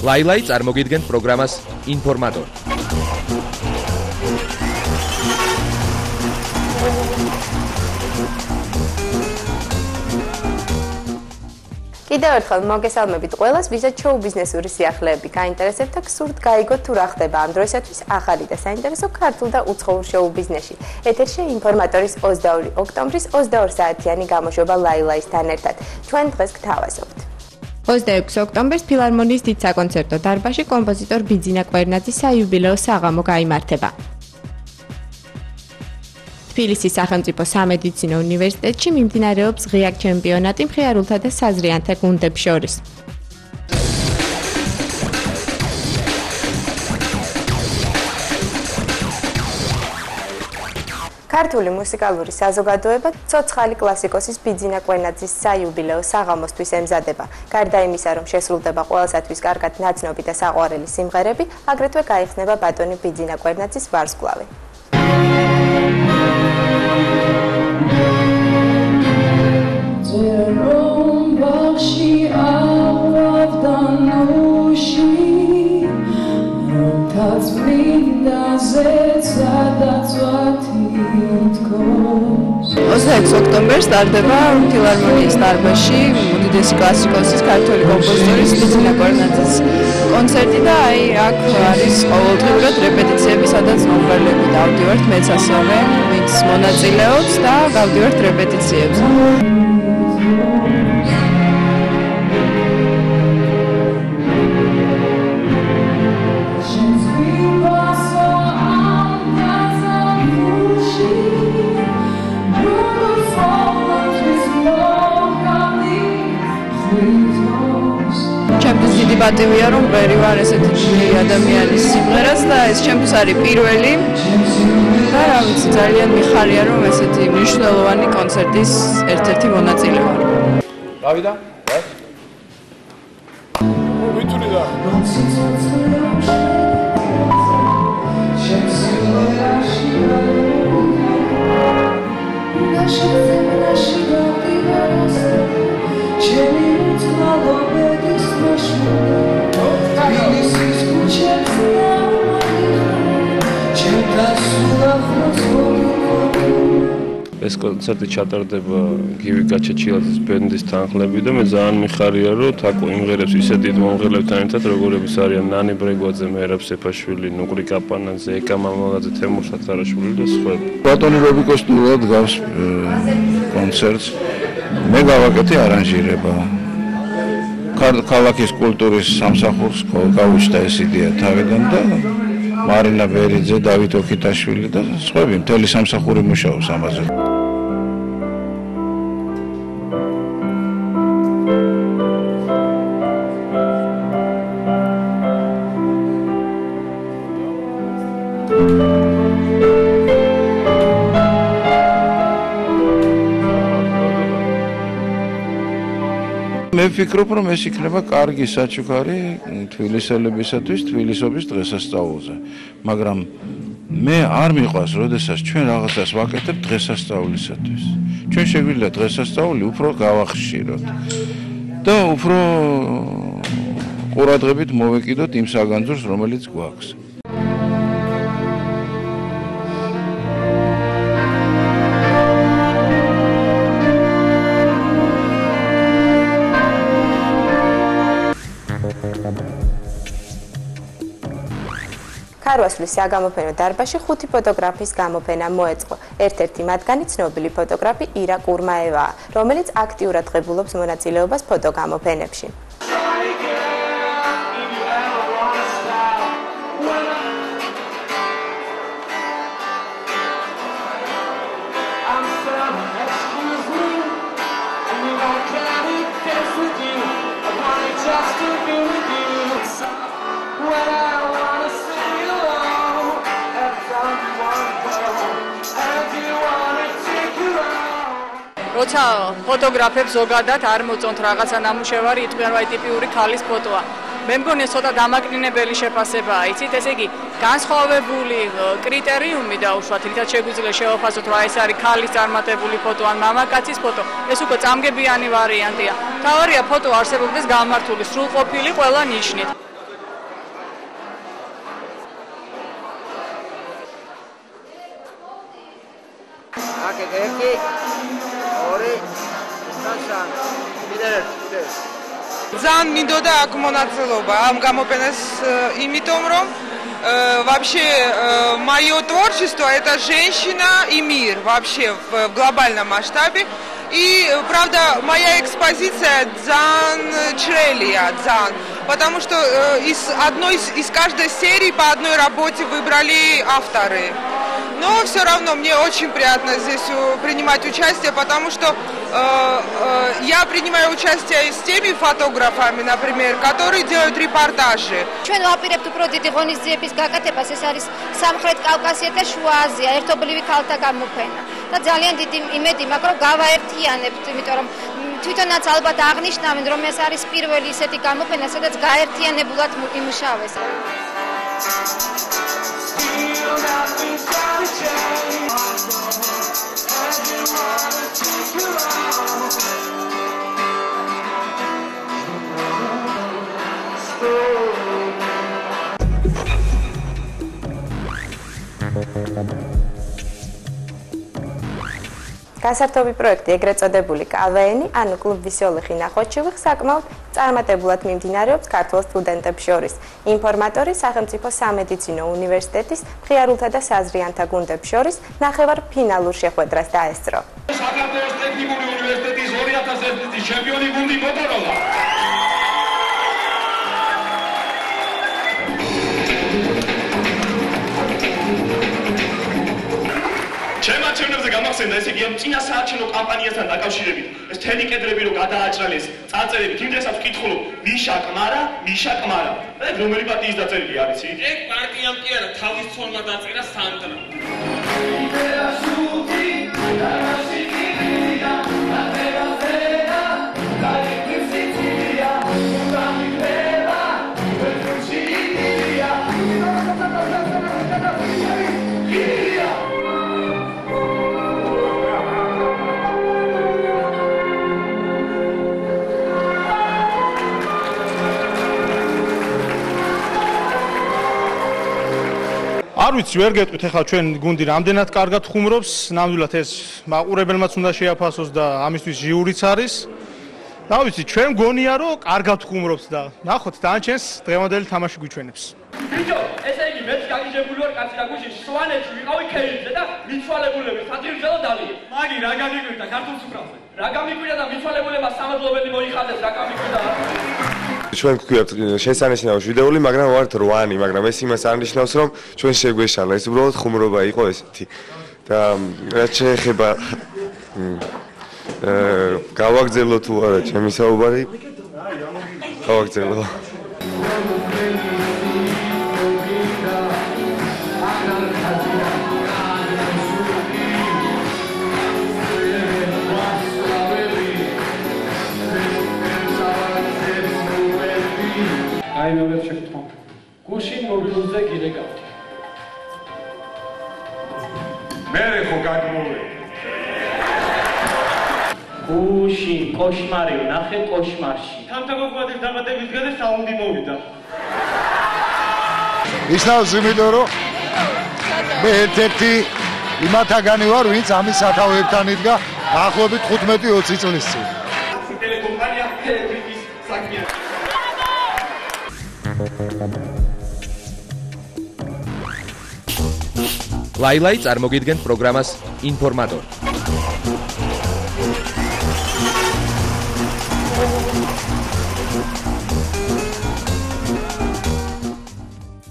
ლაილაი წარმოგიდგენთ პროგრამას ინფორმატორი. კიდევ ერთხელ მოგესალმებით ყველას, ვისაც შოუ-ბიზნესური სიახლეები გაინტერესებთ და გსურთ გაიგოთ თუ რა ხდება ამ დროისათვის ახალი და საინტერესო ქართულ და უცხოურ შოუ-ბიზნესში. ეთერში ინფორმატორის 22 ოქტომბრის 22 საათიანი გამოშვება ლაილაისთან ერთად. ჩვენ დღეს გთავაზობთ. 26 ოქტომბერს ფილარმონიის დიდ საკონცერტო დარბაზში კომპოზიტორ ბიძინა კვერნაძის საიუბილეო საღამო გაიმართება. თბილისის სახელმწიფო სამედიცინო უნივერსიტეტში მიმდინარეობს ღია ჩემპიონატი მხიარულთა და საზრიანთა გუნდებს შორის. ქართული მუსიკალური საზოგადოება ცოცხალი კლასიკოსის ბიძინა კვერნაძის საიუბილეო საღამოსთვის ემზადება. გარდა იმისა, რომ შესრულდება ყველასათვის კარგად ნაცნობი და საყვარელი სიმღერები, აგრეთვე გაიხსნება ბატონი ბიძინა კვერნაძის ვარსკვლავი. ოქტომბერს ტარდება ფილარმონიის დარბაზში უდიდესი კლასიკოსის ქართული კომპოზიტორის ბიძინა კვერნაძის კონცერტი და აქ არის ყოველდღიურად რეპეტიციები, სადაც მომღერლები დავდივართ, მეც ასევე, ვინც მონაწილეობს და გავდივართ რეპეტიციებზე. ჩემთვის დიდი პატივია, რომ ვერი ვარ ესეთი ძლიერი ადამიანის სიმღერას და ეს ჩემთვის არის პირველი და რა ვიცი, ძალიან მიხარია, რომ ესეთი მნიშვნელოვანი კონცერტის ერთ-ერთი მონაწილე ვარ. გავიდა? ვიტური და ეს კონცერტი ჩატარდება გივი გაჩეჩილაძის ბენდის თანხლებით და მე ძალიან მიხარია, რომ თაკო იმღერებს ისეთ დიდ მომღერლებთან ერთად, როგორებიც არიან ნანი ბრეგვაძე, მერაბ სეფაშვილი, ნუკრი კაპანაძე, ეკა მამალაძე, თემურ სათარაშვილი და სხვა. ბატონი რობიკოს სტუდიად გავს კონცერტს. მე გავაკეთე არანჟირება. ქალაქის კულტურის სამსახურს გავუჩნდა ეს იდეა თავიდან და მარინა ბერიძე, დავით ოქიტაშვილი და სხვები მთელი სამსახური მუშაობს ამაზე. მე ვფიქრობ, რომ ეს იქნება კარგი საჩუქარი თბილისელებისათვის თბილისობის დღესასწაულზე. მაგრამ მე არ მიყვარს, როდესაც ჩვენ რაღაცას ვაკეთებთ დღესასწაულისათვის. ჩვენ შეგვიძლია დღესასწაული უფრო გავახშიროთ და უფრო ყურადღებით მოვეკიდოთ იმ საგანძურს, რომელიც გვაქვს. ქარვასლის საგამოფენო დარბაზში 5 ფოტოგრაფის გამოფენა მოეწყო. ერთ-ერთი მათგანი ცნობილი ფოტოგრაფი ირა კურმაევაა, რომელიც აქტიურად ღებულობს მონაწილეობას ფოტოგამოფენებში. როცა ფოტოგრაფებს ზოგადად არ მოწონთ რაღაცა ნამუშევარი, იტყვიან რომ ტიპიური ქალის ფოტოა. მე მგონი ეს ცოტა დამაკნინებელი შეფასებაა, იცით, ესე იგი განსხვავებული კრიტერიუმი დაუშვათ, რითაც შეგვიძლია შევაფასოთ, რა ეს არის ქალის წარმატებული ფოტო ან მამაკაცის ფოტო, ეს უკვე წამგებიანი ვარიანტია. თავარია ფოტო არსებობდეს გამართული, სრულყოფილი ყველა ნიშნით. ძალიან მინდოდა აქ მონაწილეობა ამ გამოფენას, იმიტომ რომ вообще мое творчество это женщина и мир вообще в глобальном масштабе. И, правда, моя экспозиция дзан чрелия, дзан, потому что из каждой серии по одной работе выбрали авторы. Но все равно мне очень приятно здесь принимать участие, потому что я принимаю участие с теми фотографами, например, которые делают репортажи. ჩვენ ვაპირებთ უფრო დიდი ღონისძიების გაკეთებას, ეს არის სამხრეთ კავკასია და შუა აზია, ერთობლივი ქალთა გამოფენა. და ძალიან დიდი იმედი მაქვს, რომ გავაერთიანებთ, იმიტომ რომ თვითონაც ალბათ აღნიშნავენ, რომ ეს არის პირველი ისეთი გამოფენა, სადაც გაერთიანებულად იმუშავეს. გასართობი პროექტი, ეგრეთ წოდებული კავეენი, ანუ კლუბ ვესელიხი ნახოჩევი საკმაოდ წარმატებულად მიმდინარეობს ქართულ სტუდენტებს შორის. ინფორმატორი სახელმწიფო სამედიცინო უნივერსიტეტის მხიარულთა და საზრიანთა გუნდებს შორის ნახევარფინალურ შეხვედრას დაესწრო. საქართველოს ტექნიკური უნივერსიტეტის 2001 წლის ჩემპიონი გუნდი მოტოროლა. ჩემაცემებზე გამახსენდა, ესე იგი ამ წინა საარჩევნო კამპანიასთან დაკავშირებით, ეს თელი კედლები რო გადააჭრალეს წარწერებით, იმ დღესაც ვკითხულობ, მიშა კმარა. და რომელი პარტიის დაწერილი არის? ეგ პარტიამ კი არა, თავის ცოლმა დაწერა სანდრა. არ ვიცი, ვერ გეტყვით ახლა ჩვენ გუნდი რამდენად კარგად ხუმრობს, ნამდვილად ეს მაყურებელმაც უნდა შეაფასოს და ამისთვის ჟიურიც არის. რა ვიცი, ჩვენ გონია რომ კარგად ხუმრობს და ნახოთ დანარჩენს დღევანდელი თამაში გვიჩვენებს. ბიჭო, ესე იგი მეც გაგიჟებული ვარ კაცი რა გუშინ სვანეთში ვიყავი ქეილზე და მიცვალებულები სატირზე და დავიღე. მაგი რა გამიკვირდა ქართულ სუფრაზე? რა გამიკვირდა და მიცვალებულება სამადლობელი მოიხადეს რა გამიკვირდა? ჩვენ გვქვიათ შესანიშნავი ვიდეოები, მაგრამ ვართ 8-ანი, მაგრამ ეს იმას არნიშნავს, რომ ჩვენ შეგვეშალა, ეს უბრალოდ ხუმრობა იყო ესეთი. და რაც შეეხება გავაგზელო თუ არა ჩემი საუბარი? გავაგზელო. აიმეორებ შეკითხვა. გუშინ მობილურზე გირეკავთ. მე ხო გაგმოვე. გუშინ კოშმარი ვნახე კოშმარში. თამთამოქმედის დამატების დღეზე საუნდი მოვიდა. ისნავს იმიტომ რომ მე ერთ-ერთი იმათაგანი ვარ, ვინც ამის სათავეებთან იდგა ახლობით 15-20 წლის წინ. ტელეკომპანია ფერმის საქმე. ლაილაი წარმოგიდგენთ პროგრამას ინფორმატორი.